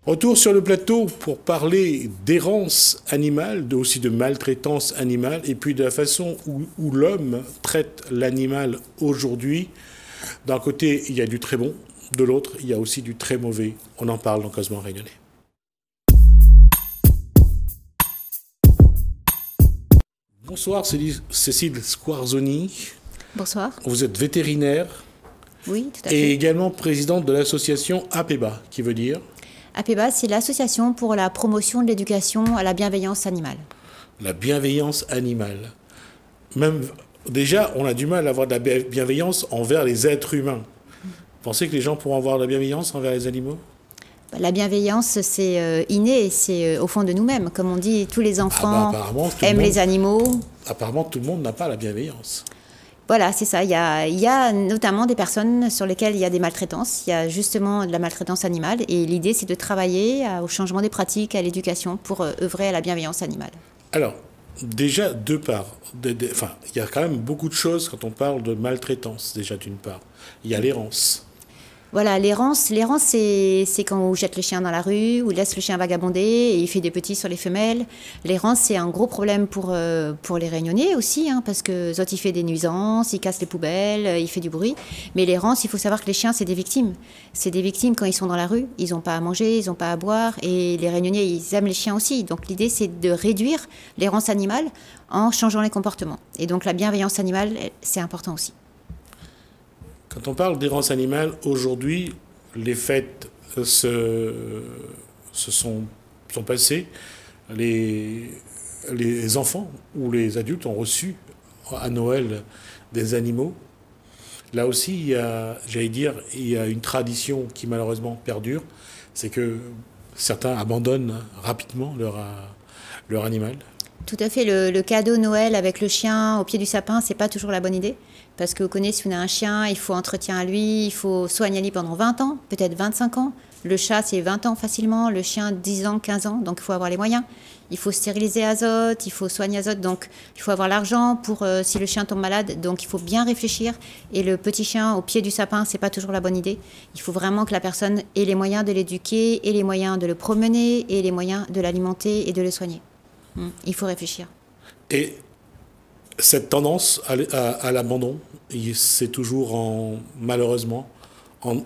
Retour sur le plateau pour parler d'errance animale, aussi de maltraitance animale, et puis de la façon où l'homme traite l'animal aujourd'hui. D'un côté, il y a du très bon, de l'autre, il y a aussi du très mauvais. On en parle dans Causement Réunionnais. Bonsoir, c'est Cécile Squarzoni. Bonsoir. Vous êtes vétérinaire. Oui, tout à fait. Et également présidente de l'association APEBA, qui veut dire APEBA, c'est l'association pour la promotion de l'éducation à la bienveillance animale. La bienveillance animale. Même déjà, on a du mal à avoir de la bienveillance envers les êtres humains. Vous pensez que les gens pourront avoir de la bienveillance envers les animaux ? La bienveillance, c'est inné, c'est au fond de nous-mêmes. Comme on dit, tous les enfants aiment les animaux. Apparemment, tout le monde n'a pas la bienveillance. Voilà, c'est ça. Il y a notamment des personnes sur lesquelles il y a des maltraitances. Il y a justement de la maltraitance animale. Et l'idée, c'est de travailler au changement des pratiques, à l'éducation, pour œuvrer à la bienveillance animale. Alors, déjà, deux parts. Il y a quand même beaucoup de choses quand on parle de maltraitance, déjà d'une part. Il y a l'errance. Voilà, l'errance, c'est quand on jette le chien dans la rue, ou laisse le chien vagabonder et il fait des petits sur les femelles. L'errance, c'est un gros problème pour les Réunionnais aussi, hein, parce que Zot, il fait des nuisances, il casse les poubelles, il fait du bruit. Mais l'errance, il faut savoir que les chiens, c'est des victimes. C'est des victimes quand ils sont dans la rue, ils n'ont pas à manger, ils n'ont pas à boire, et les Réunionnais, ils aiment les chiens aussi. Donc l'idée, c'est de réduire l'errance animale en changeant les comportements. Et donc la bienveillance animale, c'est important aussi. Quand on parle d'errance animale, aujourd'hui, les fêtes sont passées. Les enfants ou les adultes ont reçu à Noël des animaux. Là aussi, il y a une tradition qui malheureusement perdure. C'est que certains abandonnent rapidement leur animal. Tout à fait. Le cadeau Noël avec le chien au pied du sapin, c'est pas toujours la bonne idée. Parce que vous connaissez, si on a un chien, il faut entretien à lui, il faut soigner à lui pendant 20 ans, peut-être 25 ans. Le chat, c'est 20 ans facilement, le chien, 10 ans, 15 ans, donc il faut avoir les moyens. Il faut stériliser Azot, il faut soigner Azot, donc il faut avoir l'argent pour si le chien tombe malade, donc il faut bien réfléchir. Et le petit chien au pied du sapin, c'est pas toujours la bonne idée. Il faut vraiment que la personne ait les moyens de l'éduquer, et les moyens de le promener, et les moyens de l'alimenter et de le soigner. Il faut réfléchir. Et cette tendance à l'abandon, c'est toujours malheureusement en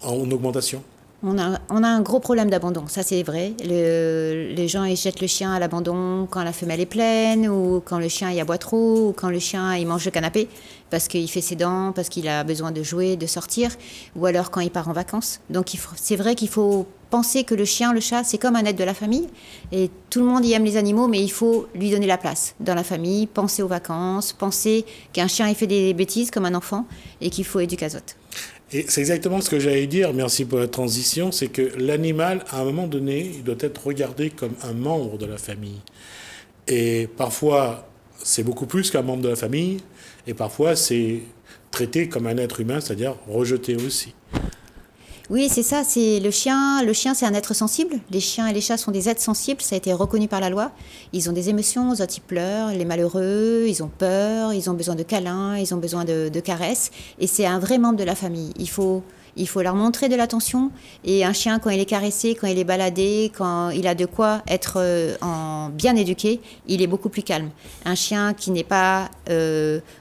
augmentation. On a un gros problème d'abandon, ça c'est vrai. Les gens ils jettent le chien à l'abandon quand la femelle est pleine, ou quand le chien il aboie trop, ou quand le chien il mange le canapé parce qu'il fait ses dents, parce qu'il a besoin de jouer, de sortir, ou alors quand il part en vacances. Donc c'est vrai qu'il faut penser que le chien, le chat, c'est comme un être de la famille. Et tout le monde y aime les animaux, mais il faut lui donner la place dans la famille, penser aux vacances, penser qu'un chien il fait des bêtises comme un enfant et qu'il faut éduquer Azot. Et c'est exactement ce que j'allais dire, merci pour la transition, c'est que l'animal, à un moment donné, il doit être regardé comme un membre de la famille. Et parfois, c'est beaucoup plus qu'un membre de la famille, et parfois, c'est traité comme un être humain, c'est-à-dire rejeté aussi. Oui, c'est ça, c'est le chien. Le chien, c'est un être sensible. Les chiens et les chats sont des êtres sensibles, ça a été reconnu par la loi. Ils ont des émotions, ils pleurent, les malheureux, ils ont peur, ils ont besoin de câlins, ils ont besoin de caresses. Et c'est un vrai membre de la famille. Il faut leur montrer de l'attention. Et un chien, quand il est caressé, quand il est baladé, quand il a de quoi être bien éduqué, il est beaucoup plus calme. Un chien qui n'est pas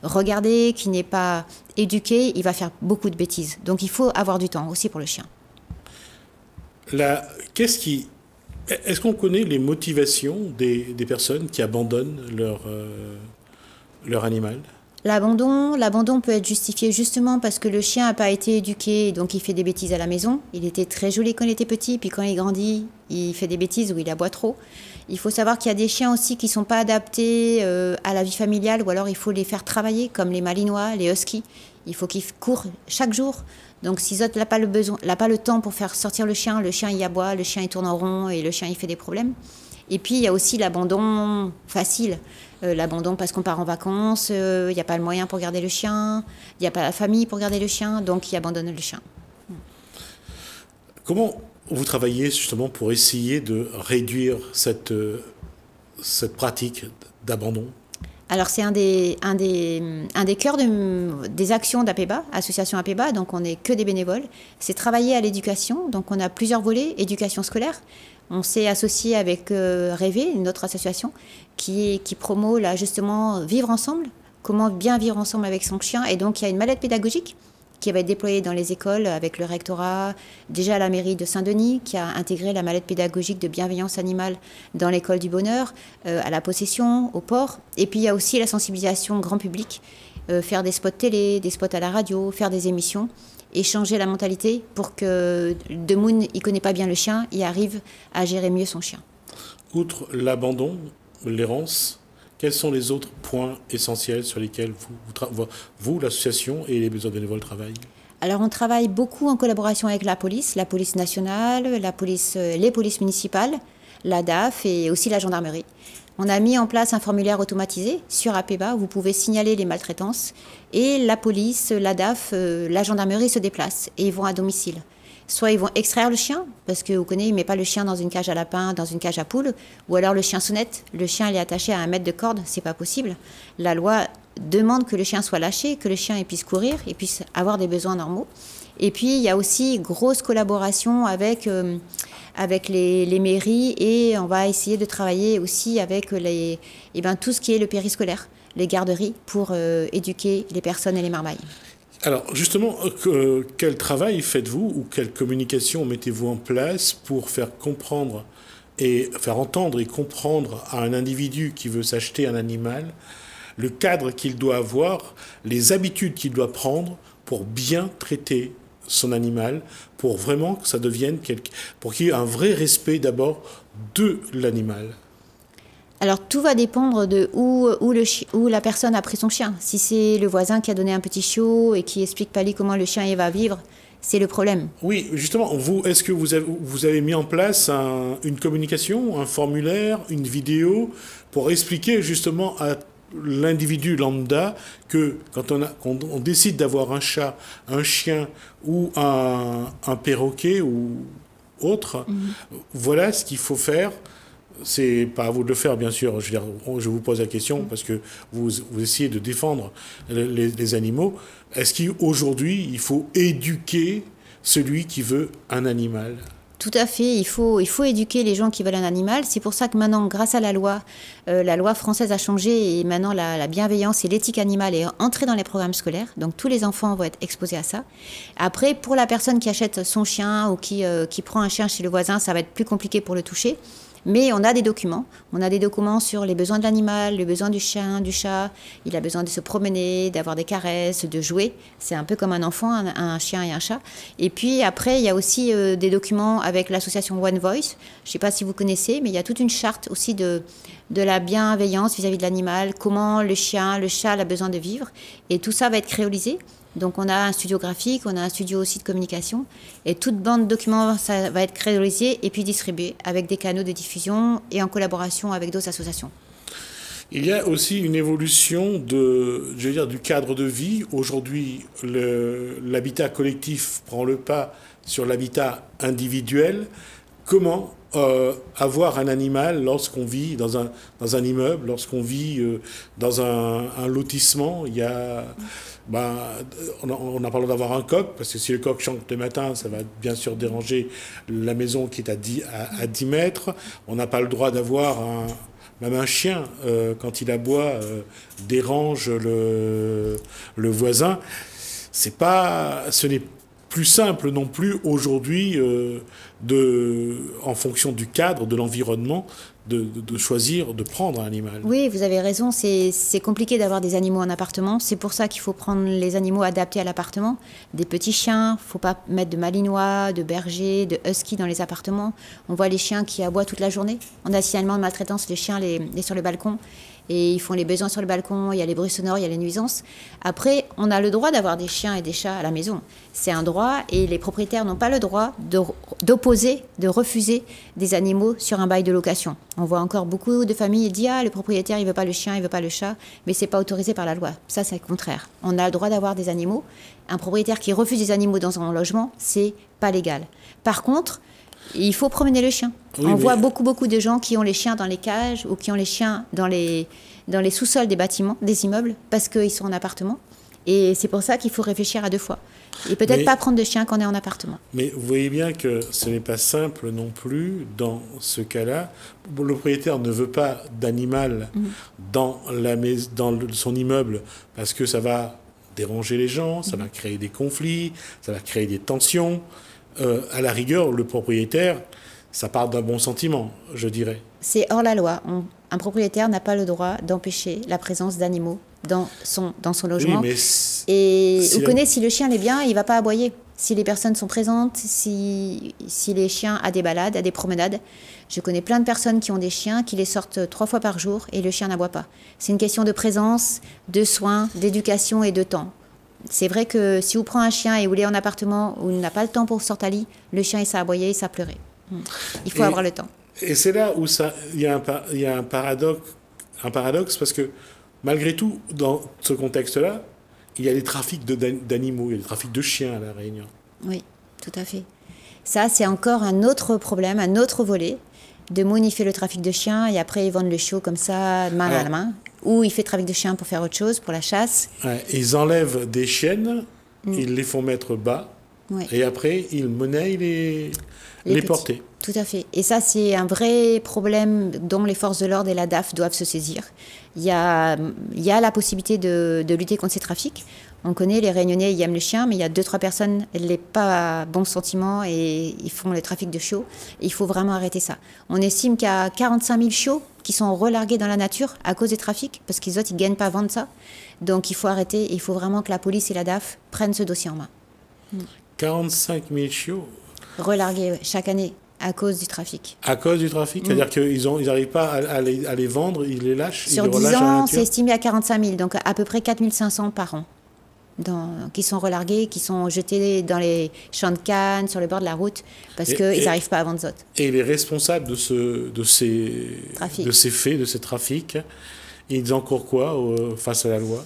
regardé, qui n'est pas éduqué, il va faire beaucoup de bêtises. Donc il faut avoir du temps aussi pour le chien. Est-ce qu'on connaît les motivations des personnes qui abandonnent leur animal ? L'abandon peut être justifié justement parce que le chien n'a pas été éduqué, donc il fait des bêtises à la maison. Il était très joli quand il était petit, puis quand il grandit, il fait des bêtises ou il aboie trop. Il faut savoir qu'il y a des chiens aussi qui ne sont pas adaptés à la vie familiale, ou alors il faut les faire travailler, comme les malinois, les huskies. Il faut qu'ils courent chaque jour. Donc si Zot n'a pas le temps pour faire sortir le chien il aboie, le chien il tourne en rond et le chien il fait des problèmes. Et puis il y a aussi l'abandon facile. L'abandon parce qu'on part en vacances, il n'y a pas le moyen pour garder le chien, il n'y a pas la famille pour garder le chien, donc il abandonne le chien. Comment vous travaillez justement pour essayer de réduire cette pratique d'abandon ? Alors c'est un des cœurs des actions d'APEBA, Association APEBA, donc on n'est que des bénévoles. C'est travailler à l'éducation, donc on a plusieurs volets, éducation scolaire. On s'est associé avec Rêver, une autre association, qui promeut là justement vivre ensemble, comment bien vivre ensemble avec son chien. Et donc il y a une mallette pédagogique qui va être déployée dans les écoles avec le rectorat, déjà à la mairie de Saint-Denis, qui a intégré la mallette pédagogique de bienveillance animale dans l'école du bonheur, à la possession, au port. Et puis il y a aussi la sensibilisation grand public, faire des spots télé, des spots à la radio, faire des émissions et changer la mentalité pour que Demoun, il ne connaît pas bien le chien, il arrive à gérer mieux son chien. Outre l'abandon, l'errance, quels sont les autres points essentiels sur lesquels vous l'association et les besoins bénévoles travaillent? Alors on travaille beaucoup en collaboration avec la police nationale, les polices municipales, la DAF et aussi la gendarmerie. On a mis en place un formulaire automatisé sur APEBA où vous pouvez signaler les maltraitances et la police, la DAF, la gendarmerie se déplacent et ils vont à domicile. Soit ils vont extraire le chien, parce que vous connaissez, il ne met pas le chien dans une cage à lapin, dans une cage à poules, ou alors le chien sonnette, le chien il est attaché à 1 mètre de corde, c'est pas possible. La loi demande que le chien soit lâché, que le chien puisse courir et puisse avoir des besoins normaux. Et puis il y a aussi grosse collaboration avec les mairies et on va essayer de travailler aussi avec tout ce qui est le périscolaire, les garderies, pour éduquer les personnes et les marmailles. Alors justement, quel travail faites-vous ou quelle communication mettez-vous en place pour faire comprendre et faire entendre et comprendre à un individu qui veut s'acheter un animal le cadre qu'il doit avoir, les habitudes qu'il doit prendre pour bien traiter son animal, pour vraiment que ça devienne pour qu'il y ait un vrai respect d'abord de l'animal? Alors tout va dépendre de où la personne a pris son chien. Si c'est le voisin qui a donné un petit chiot et qui explique pas lui comment le chien il va vivre, c'est le problème. Oui, justement, est-ce que vous avez mis en place une communication, un formulaire, une vidéo pour expliquer justement à l'individu lambda que quand on décide d'avoir un chat, un chien ou un perroquet ou autre, voilà ce qu'il faut faire. C'est pas à vous de le faire, bien sûr. Je vous pose la question parce que vous essayez de défendre les animaux. Est-ce qu'aujourd'hui, il faut éduquer celui qui veut un animal? Tout à fait, il faut éduquer les gens qui veulent un animal. C'est pour ça que maintenant, grâce à la loi française a changé et maintenant la bienveillance et l'éthique animale est entrée dans les programmes scolaires. Donc tous les enfants vont être exposés à ça. Après, pour la personne qui achète son chien ou qui prend un chien chez le voisin, ça va être plus compliqué pour le toucher. Mais on a des documents. On a des documents sur les besoins de l'animal, les besoins du chien, du chat. Il a besoin de se promener, d'avoir des caresses, de jouer. C'est un peu comme un enfant, un chien et un chat. Et puis après, il y a aussi des documents avec l'association One Voice. Je ne sais pas si vous connaissez, mais il y a toute une charte aussi de la bienveillance vis-à-vis de l'animal, comment le chien, le chat a besoin de vivre. Et tout ça va être créolisé. Donc on a un studio graphique, on a un studio aussi de communication et toute bande de documents, ça va être créolisé et puis distribué avec des canaux de diffusion et en collaboration avec d'autres associations. Il y a aussi une évolution du cadre de vie. Aujourd'hui, l'habitat collectif prend le pas sur l'habitat individuel. Comment avoir un animal lorsqu'on vit dans un immeuble, lorsqu'on vit dans un lotissement? Il y a... on a parlé d'avoir un coq, parce que si le coq chante le matin, ça va bien sûr déranger la maison qui est à 10 mètres. On n'a pas le droit d'avoir même un chien, quand il aboie, dérange le voisin. Ce n'est plus simple non plus aujourd'hui, en fonction du cadre, de l'environnement, de choisir, de prendre un animal. Oui, vous avez raison, c'est compliqué d'avoir des animaux en appartement. C'est pour ça qu'il faut prendre les animaux adaptés à l'appartement. Des petits chiens, il ne faut pas mettre de malinois, de bergers, de huskies dans les appartements. On voit les chiens qui aboient toute la journée. On a signalement de maltraitance, les chiens les sur le balcon. Et ils font les besoins sur le balcon, il y a les bruits sonores, il y a les nuisances. Après, on a le droit d'avoir des chiens et des chats à la maison. C'est un droit et les propriétaires n'ont pas le droit d'opposer, de refuser des animaux sur un bail de location. On voit encore beaucoup de familles dire « Ah, le propriétaire, il ne veut pas le chien, il ne veut pas le chat », mais ce n'est pas autorisé par la loi. Ça, c'est le contraire. On a le droit d'avoir des animaux. Un propriétaire qui refuse des animaux dans son logement, c'est pas légal. Par contre, il faut promener le chien. Oui, on voit beaucoup de gens qui ont les chiens dans les cages ou qui ont les chiens dans les dans les sous-sols des bâtiments, des immeubles, parce qu'ils sont en appartement. Et c'est pour ça qu'il faut réfléchir à deux fois. Et peut-être pas prendre de chien quand on est en appartement. Mais vous voyez bien que ce n'est pas simple non plus dans ce cas-là. Le propriétaire ne veut pas d'animal dans son immeuble parce que ça va déranger les gens, ça va créer des conflits, ça va créer des tensions. À la rigueur, le propriétaire, ça part d'un bon sentiment, je dirais. C'est hors la loi. Un propriétaire n'a pas le droit d'empêcher la présence d'animaux dans son logement. Oui, mais et vous connaissez, si le chien est bien, il ne va pas aboyer. Si les personnes sont présentes, si les chiens à des balades, à des promenades. Je connais plein de personnes qui ont des chiens, qui les sortent 3 fois par jour et le chien n'aboie pas. C'est une question de présence, de soins, d'éducation et de temps. C'est vrai que si vous prenez un chien et vous l'êtes en appartement où il n'a pas le temps pour sortir à lit, le chien il s'est aboyé, il s'est pleuré. Il faut avoir le temps. Et c'est là où il y a un paradoxe parce que malgré tout, dans ce contexte-là, il y a des trafics d'animaux, il y a des trafics de chiens à La Réunion. Oui, tout à fait. Ça, c'est encore un autre problème, un autre volet. De Moon, il fait le trafic de chiens et après, ils vendent le chiot comme ça, de main à la main. Ou il fait le trafic de chiens pour faire autre chose, pour la chasse. Ouais, ils enlèvent des chiennes, ils les font mettre bas, et après, ils monnaient les porter. Tout à fait. Et ça, c'est un vrai problème dont les forces de l'ordre et la DAF doivent se saisir. Il y a la possibilité de lutter contre ces trafics. On connaît, les Réunionnais, ils aiment le chien, mais il y a 2-3 personnes, elles n'ont pas bon sentiment et ils font le trafic de chiots. Il faut vraiment arrêter ça. On estime qu'il y a 45 000 chiots qui sont relargués dans la nature à cause des trafics, parce qu'ils ne gagnent pas à vendre ça. Donc il faut arrêter, il faut vraiment que la police et la DAF prennent ce dossier en main. 45 000 chiots relargués chaque année à cause du trafic. À cause du trafic, c'est-à-dire qu'ils n'arrivent pas à les vendre, ils les lâchent. Sur 10 ans, c'est estimé à 45 000, donc à peu près 4 500 par an. Qui sont relargués, qui sont jetés dans les champs de canne, sur le bord de la route, parce qu'ils n'arrivent pas à vendre autres. Et les responsables de ces faits, de ces trafics, ils encourent quoi face à la loi?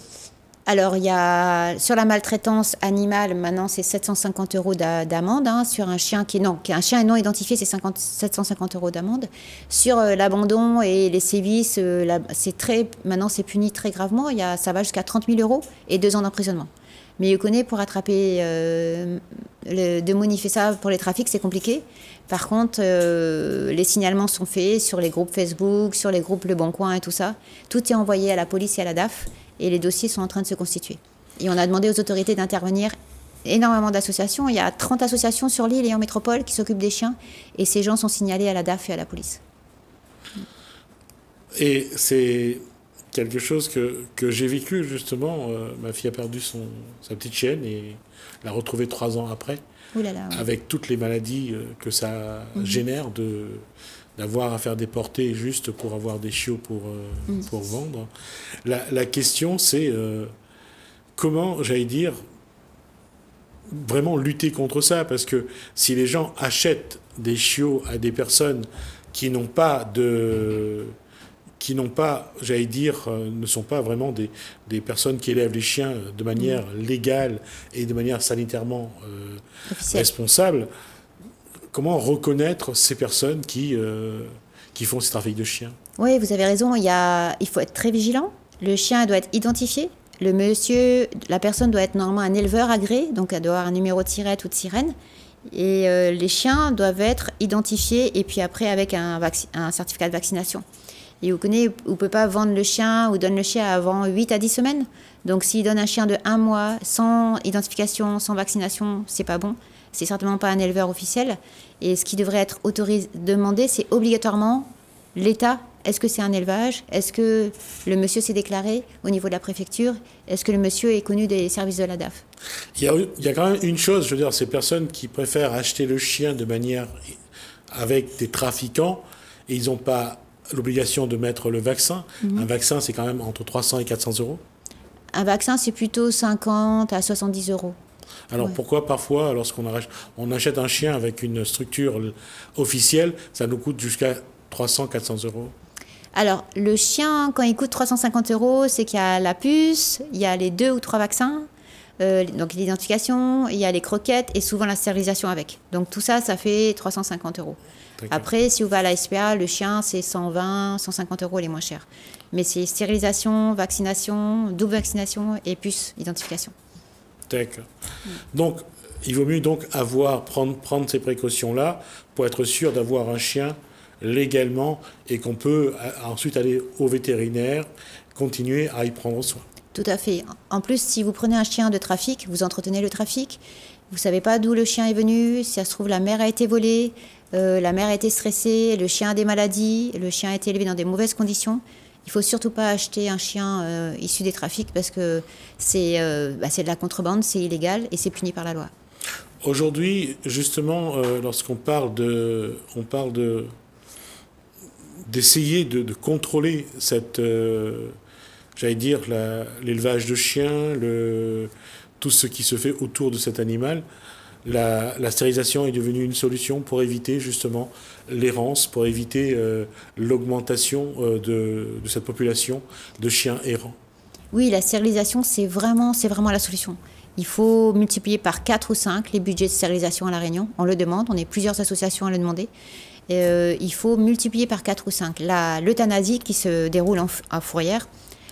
Alors, il y a, sur la maltraitance animale, maintenant, c'est 750 € d'amende. Sur un chien qui est un chien non identifié, c'est 750 € d'amende. Sur l'abandon et les sévices, maintenant, c'est puni très gravement. Ça va jusqu'à 30 000 € et 2 ans d'emprisonnement. Mais je connais, pour attraper il fait ça pour les trafics, c'est compliqué. Par contre, les signalements sont faits sur les groupes Facebook, sur les groupes Le Bon Coin et tout ça. Tout est envoyé à la police et à la DAF. Et les dossiers sont en train de se constituer. Et on a demandé aux autorités d'intervenir. Énormément d'associations. Il y a 30 associations sur l'île et en métropole qui s'occupent des chiens. Et ces gens sont signalés à la DAF et à la police. Et c'est quelque chose que j'ai vécu, justement. Ma fille a perdu sa petite chienne et l'a retrouvée 3 ans après. Ouh là là, oui. Avec toutes les maladies que ça génère d'avoir à faire déporter juste pour avoir des chiots pour vendre. La question, c'est comment, j'allais dire, vraiment lutter contre ça, parce que si les gens achètent des chiots à des personnes qui n'ont pas, j'allais dire, ne sont pas vraiment des personnes qui élèvent les chiens de manière légale et de manière sanitairement responsable, comment reconnaître ces personnes qui font ces trafics de chiens? Oui, vous avez raison. Il faut être très vigilant. Le chien doit être identifié. La personne doit être normalement un éleveur agréé, donc elle doit avoir un numéro de tirette ou de sirène. Et les chiens doivent être identifiés et puis après avec un certificat de vaccination. Et vous connaissez, on ne peut pas vendre le chien ou donner le chien avant 8 à 10 semaines. Donc s'il donne un chien de 1 mois sans identification, sans vaccination, c'est pas bon. C'est certainement pas un éleveur officiel. Et ce qui devrait être demandé, c'est obligatoirement l'État. Est-ce que c'est un élevage? Est-ce que le monsieur s'est déclaré au niveau de la préfecture? Est-ce que le monsieur est connu des services de la DAF? Il y a quand même une chose, je veux dire, ces personnes qui préfèrent acheter le chien de manière avec des trafiquants, et ils n'ont pas l'obligation de mettre le vaccin. Un vaccin, c'est quand même entre 300 et 400 €. Un vaccin, c'est plutôt 50 à 70 €. Alors pourquoi parfois, lorsqu'on achète un chien avec une structure officielle, ça nous coûte jusqu'à 300-400 €? Alors, le chien, quand il coûte 350 €, c'est qu'il y a la puce, il y a les 2 ou 3 vaccins. Donc l'identification, il y a les croquettes et souvent la stérilisation avec. Donc tout ça, ça fait 350 €. Après, si vous allez à la SPA, le chien, c'est 120, 150 € les moins chers. Mais c'est stérilisation, vaccination, double vaccination et plus identification. D'accord. Donc, il vaut mieux donc prendre ces précautions-là pour être sûr d'avoir un chien légalement et qu'on peut ensuite aller au vétérinaire, continuer à y prendre soin. Tout à fait. En plus, si vous prenez un chien de trafic, vous entretenez le trafic, vous ne savez pas d'où le chien est venu, si ça se trouve la mère a été volée, la mère a été stressée, le chien a des maladies, le chien a été élevé dans des mauvaises conditions. Il ne faut surtout pas acheter un chien issu des trafics parce que c'est de la contrebande, c'est illégal et c'est puni par la loi. Aujourd'hui, justement, lorsqu'on parle d'essayer de contrôler cette, j'allais dire, l'élevage de chiens, tout ce qui se fait autour de cet animal, la stérilisation est devenue une solution pour éviter justement l'errance, pour éviter l'augmentation de cette population de chiens errants. Oui, la stérilisation, c'est vraiment la solution. Il faut multiplier par 4 ou 5 les budgets de stérilisation à La Réunion. On le demande, on est plusieurs associations à le demander. Il faut multiplier par 4 ou 5. L'euthanasie qui se déroule en fourrière,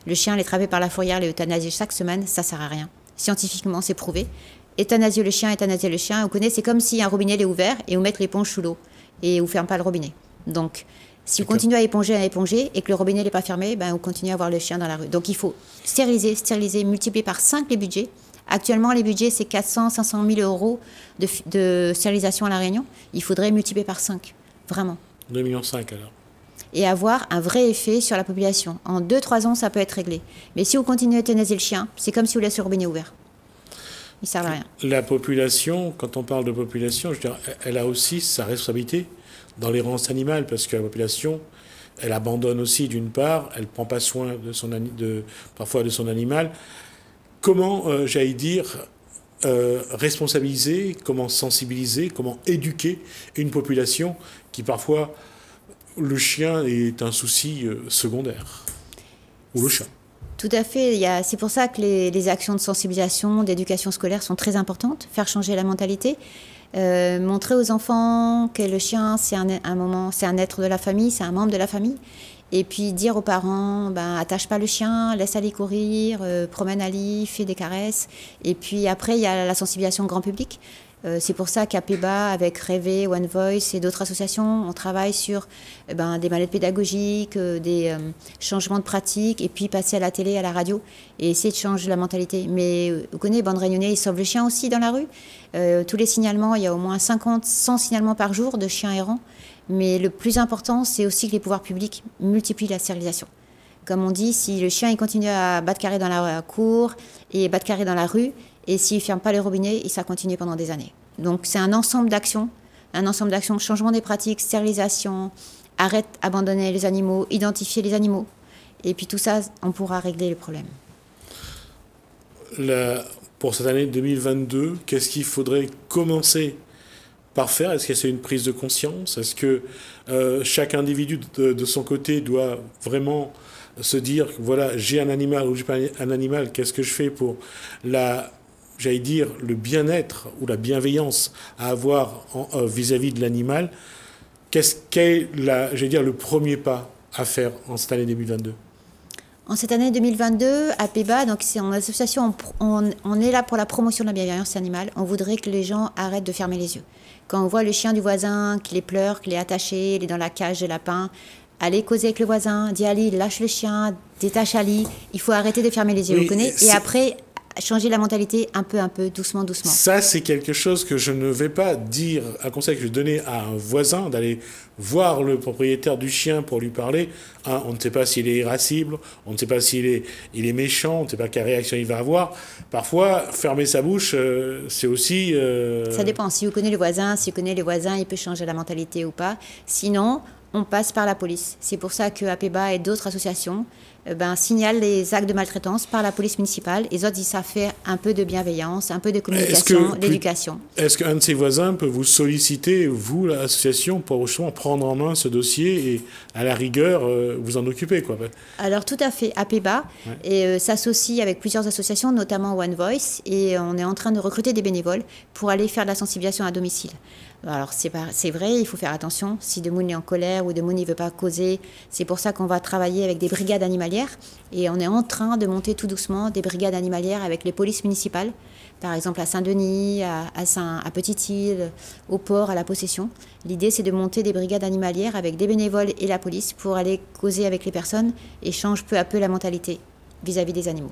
le chien est attrapé par la fourrière, l'euthanasie chaque semaine, ça ne sert à rien. Scientifiquement, c'est prouvé. Euthanasier le chien, vous connaissez, c'est comme si un robinet est ouvert et vous mettez l'éponge sous l'eau et vous ne fermez pas le robinet. Donc, si vous continuez à éponger et que le robinet n'est pas fermé, vous continuez à avoir le chien dans la rue. Donc, il faut stériliser, multiplier par 5 les budgets. Actuellement, les budgets, c'est 400 500 000 € de stérilisation à La Réunion. Il faudrait multiplier par 5, vraiment. 2,5 millions alors. Et avoir un vrai effet sur la population. En 2-3 ans, ça peut être réglé. Mais si vous continuez à euthanasier le chien, c'est comme si vous laissez le robinet ouvert. Il ne sert à rien. La population, quand on parle de population, je veux dire, elle a aussi sa responsabilité dans l'errance animale, parce que la population, elle abandonne aussi d'une part, elle ne prend pas soin parfois de son animal. Comment, j'allais dire, responsabiliser, comment sensibiliser, comment éduquer une population qui parfois, le chien est un souci secondaire, ou le chat. Tout à fait. C'est pour ça que les actions de sensibilisation, d'éducation scolaire sont très importantes. Faire changer la mentalité. Montrer aux enfants que le chien, c'est un être de la famille, c'est un membre de la famille. Et puis dire aux parents, attache pas le chien, laisse aller courir, promène Ali, fais des caresses. Et puis après, il y a la sensibilisation grand public. C'est pour ça qu'à PEBA, avec Rêver, One Voice et d'autres associations, on travaille sur des manettes pédagogiques, des changements de pratiques, et puis passer à la télé, à la radio, et essayer de changer la mentalité. Mais vous connaissez, Bande Réunionnais, ils sauvent le chien aussi dans la rue. Tous les signalements, il y a au moins 50, 100 signalements par jour de chiens errants. Mais le plus important, c'est aussi que les pouvoirs publics multiplient la stérilisation. Comme on dit, si le chien il continue à battre carré dans la cour et battre carré dans la rue, et s'il ne ferme pas les robinets, ça continue pendant des années. Donc c'est un ensemble d'actions, changement des pratiques, stérilisation, arrête d'abandonner les animaux, identifier les animaux. Et puis tout ça, on pourra régler le problème. Pour cette année 2022, qu'est-ce qu'il faudrait commencer par faire? Est-ce que c'est une prise de conscience? Est-ce que chaque individu de son côté doit vraiment se dire, voilà, j'ai un animal ou j'ai pas un animal, qu'est-ce que je fais pour j'allais dire, le bien-être ou la bienveillance à avoir vis-à-vis de l'animal? Qu'est j'allais dire, le premier pas à faire en cette année 2022? En cette année 2022, à PEBA, donc c'est en association, on est là pour la promotion de la bienveillance animale. On voudrait que les gens arrêtent de fermer les yeux. Quand on voit le chien du voisin, qu'il est pleure, qu'il est attaché, il est dans la cage de lapin, allez causer avec le voisin, dis Ali, lâche le chien, détache Ali. Il faut arrêter de fermer les yeux, oui, vous connaissez. Et après, changer la mentalité un peu, doucement. Ça, c'est quelque chose que je ne vais pas dire, un conseil que je vais donner à un voisin, d'aller voir le propriétaire du chien pour lui parler. On ne sait pas s'il est irascible, on ne sait pas s'il est méchant, on ne sait pas quelle réaction il va avoir. Parfois, fermer sa bouche, c'est aussi... Ça dépend. Si vous connaissez le voisin, il peut changer la mentalité ou pas. Sinon, on passe par la police. C'est pour ça qu'APEBA et d'autres associations signalent les actes de maltraitance par la police municipale. Les autres, ils savent faire un peu de bienveillance, un peu de communication, d'éducation. Est-ce qu'un de ces voisins peut vous solliciter, vous, l'association, pour justement prendre en main ce dossier et, à la rigueur, vous en occuper, quoi? Alors, tout à fait. APEBA s'associe avec plusieurs associations, notamment One Voice, et on est en train de recruter des bénévoles pour aller faire de la sensibilisation à domicile. Alors, c'est vrai, il faut faire attention. Si Demoun est en colère ou Demoun ne veut pas causer, c'est pour ça qu'on va travailler avec des brigades animalières. Et on est en train de monter tout doucement des brigades animalières avec les polices municipales. Par exemple, à Saint-Denis, à Petite-Île, au port, à la Possession. L'idée, c'est de monter des brigades animalières avec des bénévoles et la police pour aller causer avec les personnes et changer peu à peu la mentalité vis-à-vis des animaux.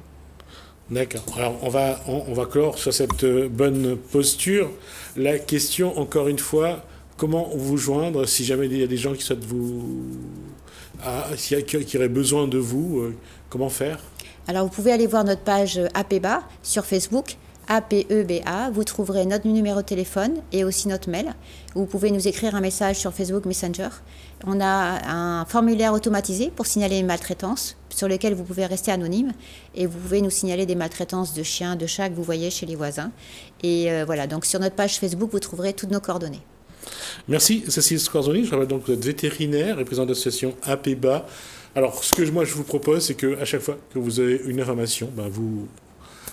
D'accord. Alors, on va clore sur cette bonne posture. La question, encore une fois, comment vous joindre si jamais il y a des gens qui souhaitent qui auraient besoin de vous, comment faire? Alors, vous pouvez aller voir notre page APEBA sur Facebook, APEBA. Vous trouverez notre numéro de téléphone et aussi notre mail. Vous pouvez nous écrire un message sur Facebook Messenger. On a un formulaire automatisé pour signaler une maltraitance sur lequel vous pouvez rester anonyme et vous pouvez nous signaler des maltraitances de chiens, de chats que vous voyez chez les voisins. Et voilà, donc sur notre page Facebook, vous trouverez toutes nos coordonnées. Merci Cécile Scorzoni. Je rappelle donc que vous êtes vétérinaire et présidente de l'association APEBA. Alors, ce que je vous propose, c'est qu'à chaque fois que vous avez une information, vous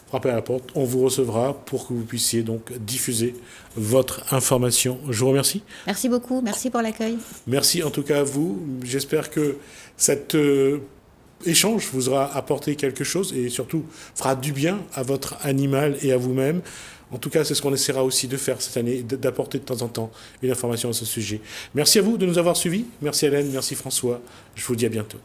frappez à la porte, on vous recevra pour que vous puissiez donc diffuser votre information. Je vous remercie. Merci beaucoup, merci pour l'accueil. Merci en tout cas à vous. J'espère que cet échange vous aura apporté quelque chose et surtout fera du bien à votre animal et à vous-même. En tout cas, c'est ce qu'on essaiera aussi de faire cette année, d'apporter de temps en temps une information à ce sujet. Merci à vous de nous avoir suivis. Merci Hélène, merci François. Je vous dis à bientôt.